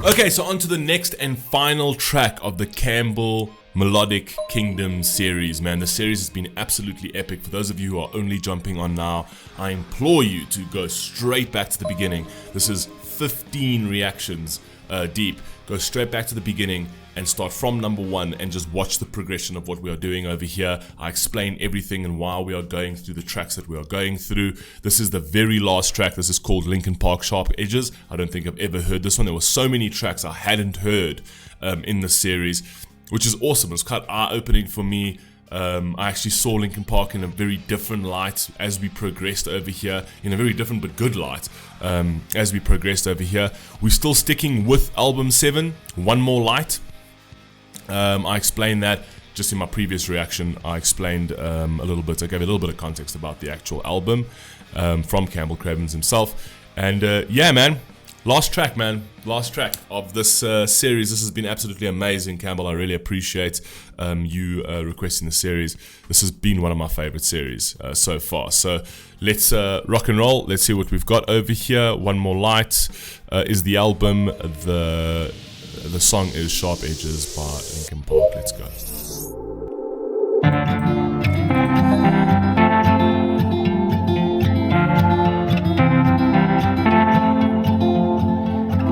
Okay, so on to the next and final track of the Campbell Melodic Kingdom series, man. The series has been absolutely epic. For those of you who are only jumping on now, I implore you to go straight back to the beginning. This is 15 reactions deep. Go straight back to the beginning and start from number 1 and just watch the progression of what we are doing over here. I explain everything and why we are going through the tracks that we are going through. This is the very last track. This is called Linkin Park Sharp Edges. I don't think I've ever heard this one. There were so many tracks I hadn't heard in the series, which is awesome. It was quite eye-opening for me. I actually saw Linkin Park in a very different light as we progressed over here, in a very different but good light as we progressed over here. We're still sticking with album 7, One More Light. I explained that just in my previous reaction. I explained a little bit, I gave a little bit of context about the actual album from Campbell Cravens himself. And yeah, man, last track of this series. This has been absolutely amazing, Campbell. I really appreciate you requesting the series. This has been one of my favorite series so far. So let's rock and roll. Let's see what we've got over here. One More Light is the album. The song is Sharp Edges by Linkin Park. Let's go.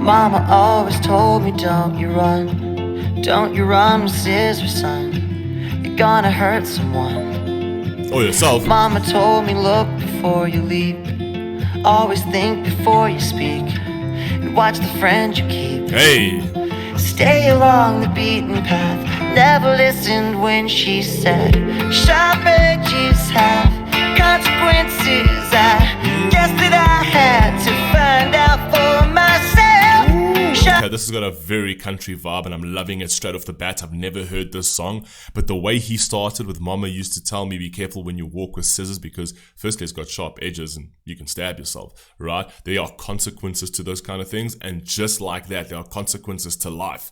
Mama always told me, don't you run with scissors, son. You're gonna hurt someone. Or yourself. Mama told me, look before you leap. Always think before you speak. And watch the friend you keep. Hey. Stay along the beaten path. Never listened when she said, sharp edges have consequences. I guess that I had to find out for myself. Okay, this has got a very country vibe and I'm loving it straight off the bat. I've never heard this song, but the way he started with Mama used to tell me, be careful when you walk with scissors, because firstly it's got sharp edges and you can stab yourself, right? There are consequences to those kind of things, and just like that, there are consequences to life,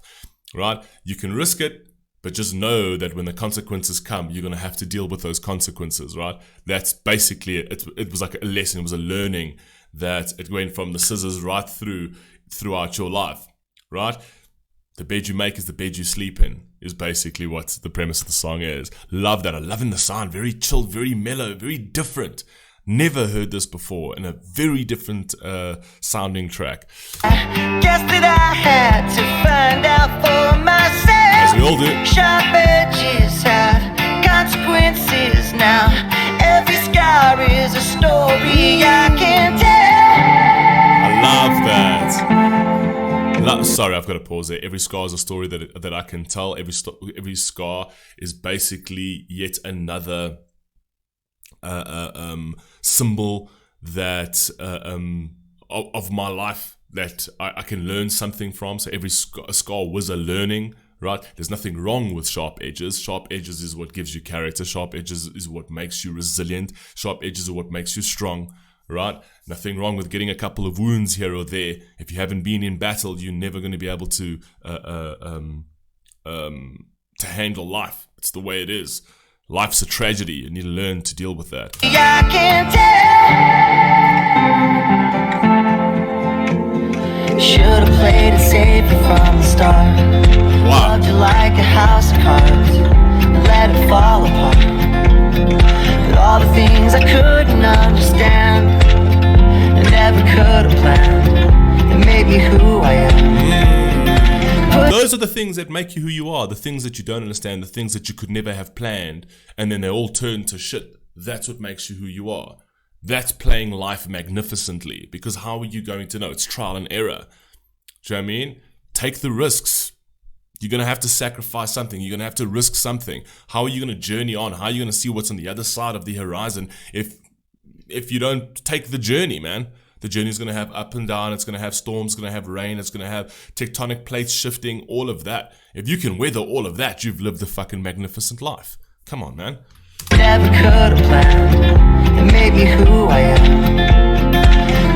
right? You can risk it, but just know that when the consequences come, you're going to have to deal with those consequences, right? That's basically it. It was like a lesson, it was a learning that it went from the scissors right throughout your life, right? The bed you make is the bed you sleep in, is basically what the premise of the song is. Love that. I'm loving the sound. Very chilled, very mellow, very different. Never heard this before, in a very different sounding track. I guess that I had to find out for myself. As we all do. Sharp edges have consequences now. Every scar is a story I can tell. I love that. Sorry, I've got to pause there. Every scar is a story that I can tell. Every scar is basically yet another symbol that of my life that I can learn something from. So every scar was a learning, right? There's nothing wrong with sharp edges. Sharp edges is what gives you character. Sharp edges is what makes you resilient. Sharp edges are what makes you strong, right? Nothing wrong with getting a couple of wounds here or there. If you haven't been in battle, you're never going to be able to handle life. It's the way it is. Life's a tragedy. You need to learn to deal with that. I can tell. Should've played it safe from the start. Wow. Loved you like a house of cards and let it fall apart. But all the things I couldn't understand, I never could have planned. It made me who I am. Those are the things that make you who you are, the things that you don't understand, the things that you could never have planned, and then they all turn to shit. That's what makes you who you are. That's playing life magnificently, because how are you going to know? It's trial and error. Do you know what I mean? Take the risks. You're going to have to sacrifice something. You're going to have to risk something. How are you going to journey on? How are you going to see what's on the other side of the horizon if you don't take the journey, man? The journey is going to have up and down. It's going to have storms. It's going to have rain. It's going to have tectonic plates shifting, all of that. If you can weather all of that, you've lived a fucking magnificent life. Come on, man. Never could have planned. It made me who I am.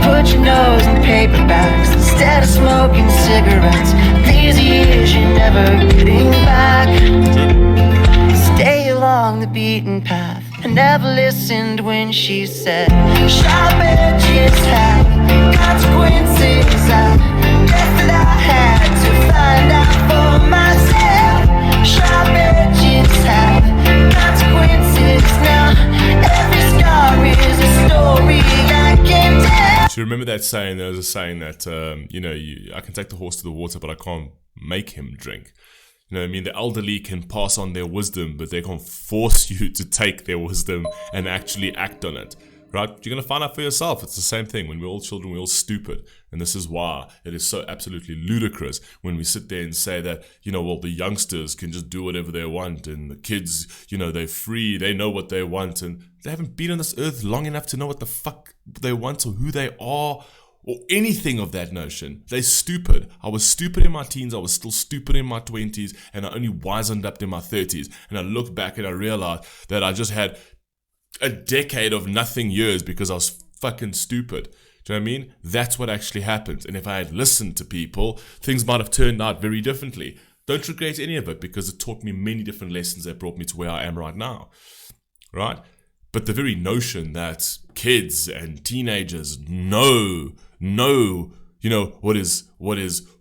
Put your nose in paperbacks instead of smoking cigarettes. These years you're never getting back. Stay along the beaten path. I never listened when she said, sharp edges have consequences. I guess that I that saying? There's a saying that, I can take the horse to the water, but I can't make him drink. You know what I mean? The elderly can pass on their wisdom, but they can't force you to take their wisdom and actually act on it. Right? You're going to find out for yourself. It's the same thing. When we're all children, we're all stupid. And this is why it is so absolutely ludicrous when we sit there and say that, the youngsters can just do whatever they want, and the kids, they're free, they know what they want, and they haven't been on this earth long enough to know what the fuck they want or who they are or anything of that notion. They're stupid. I was stupid in my teens, I was still stupid in my 20s, and I only wisened up in my 30s. And I look back and I realized that I just had a decade of nothing years because I was fucking stupid. Do you know what I mean? That's what actually happens. And if I had listened to people, things might have turned out very differently. Don't regret any of it because it taught me many different lessons that brought me to where I am right now. Right? But the very notion that kids and teenagers know, what is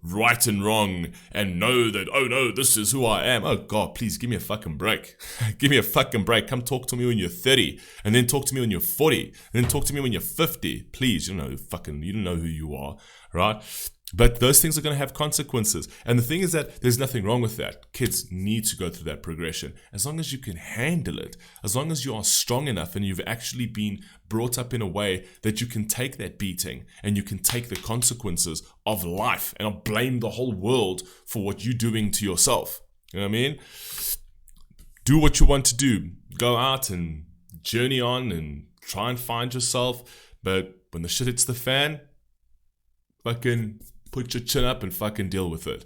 right and wrong, and know that, oh no, this is who I am. Oh God, please give me a fucking break. Give me a fucking break. Come talk to me when you're 30, and then talk to me when you're 40, and then talk to me when you're 50. Please, you don't know who you are, right? But those things are going to have consequences. And the thing is that there's nothing wrong with that. Kids need to go through that progression. As long as you can handle it, as long as you are strong enough and you've actually been brought up in a way that you can take that beating and you can take the consequences of life and not blame the whole world for what you're doing to yourself. You know what I mean? Do what you want to do. Go out and journey on and try and find yourself. But when the shit hits the fan, fucking put your chin up and fucking deal with it.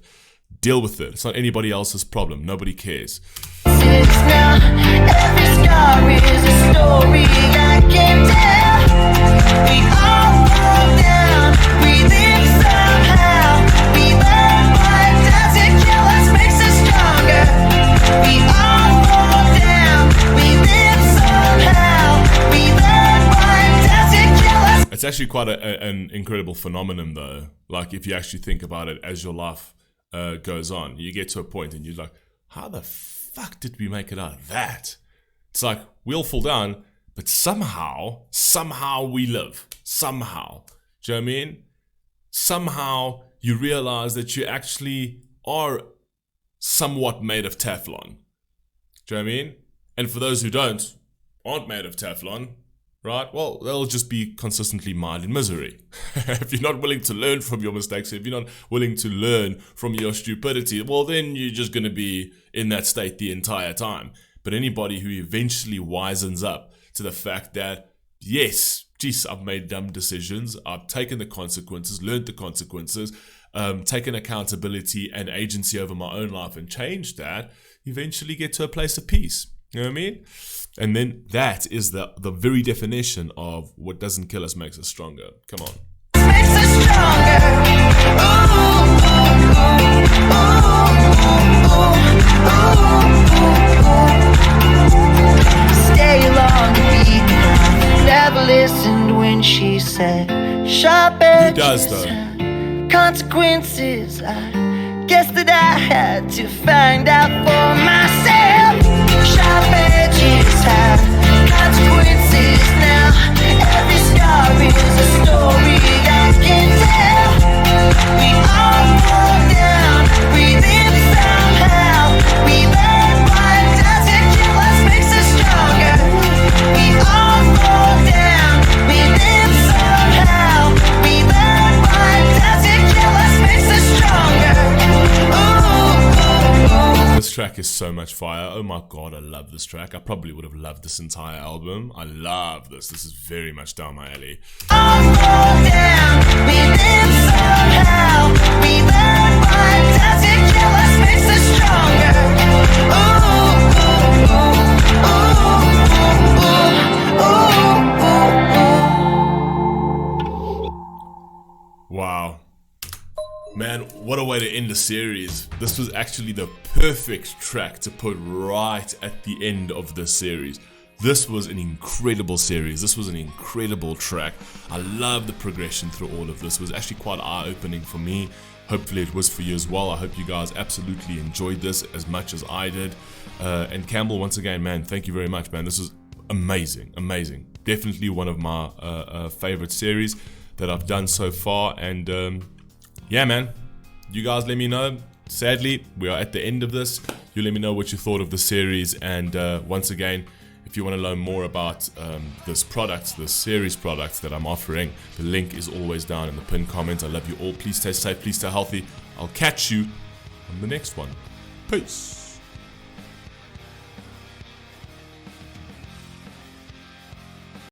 Deal with it. It's not anybody else's problem. Nobody cares. Now, every scar is a story I can tell. We all fall down, we live somehow. We learn what doesn't kill us makes us stronger. We all fall down, we live somehow. We learn what doesn't kill us. It's actually quite an incredible phenomenon, though. Like, if you actually think about it as your life goes on, you get to a point and you're like, how the fuck did we make it out of that? It's like, we'll fall down, but somehow we live. Somehow. Do you know what I mean? Somehow you realize that you actually are somewhat made of Teflon. Do you know what I mean? And for those who aren't made of Teflon, right? Well, they'll just be consistently mired in misery. If you're not willing to learn from your mistakes, if you're not willing to learn from your stupidity, well, then you're just going to be in that state the entire time. But anybody who eventually wisens up to the fact that, yes, geez, I've made dumb decisions, I've taken the consequences, learned the consequences, taken accountability and agency over my own life and changed that, eventually get to a place of peace. You know what I mean? And then that is the very definition of what doesn't kill us makes us stronger. Come on. Makes us stronger. Stay along the beat. Never listened when she said sharp edges. Who does though? Consequences. I guess that I had to find out for myself. Sharp edges have consequences now. Every scar is a story I can tell. We all fall down, we live somehow. We learn what doesn't kill us makes us stronger. We all fall down, we live somehow. We learn what doesn't kill us makes us stronger. This track is so much fire. Oh my God, I love this track. I probably would have loved this entire album. I love this. This is very much down my alley. All fall down, we live somehow. We learn what doesn't kill us makes us stronger. Wow. Man, what a way to end the series. This was actually the perfect track to put right at the end of the series. This was an incredible series. This was an incredible track. I love the progression through all of this. It was actually quite eye-opening for me. Hopefully it was for you as well. I hope you guys absolutely enjoyed this as much as I did. And Campbell, once again, man, thank you very much, man. This was amazing, amazing. Definitely one of my favorite series that I've done so far. And yeah, man, you guys let me know. Sadly, we are at the end of this. You let me know what you thought of the series. And once again, if you want to learn more about this series product that I'm offering, the link is always down in the pinned comments. I love you all. Please stay safe. Please stay healthy. I'll catch you on the next one. Peace.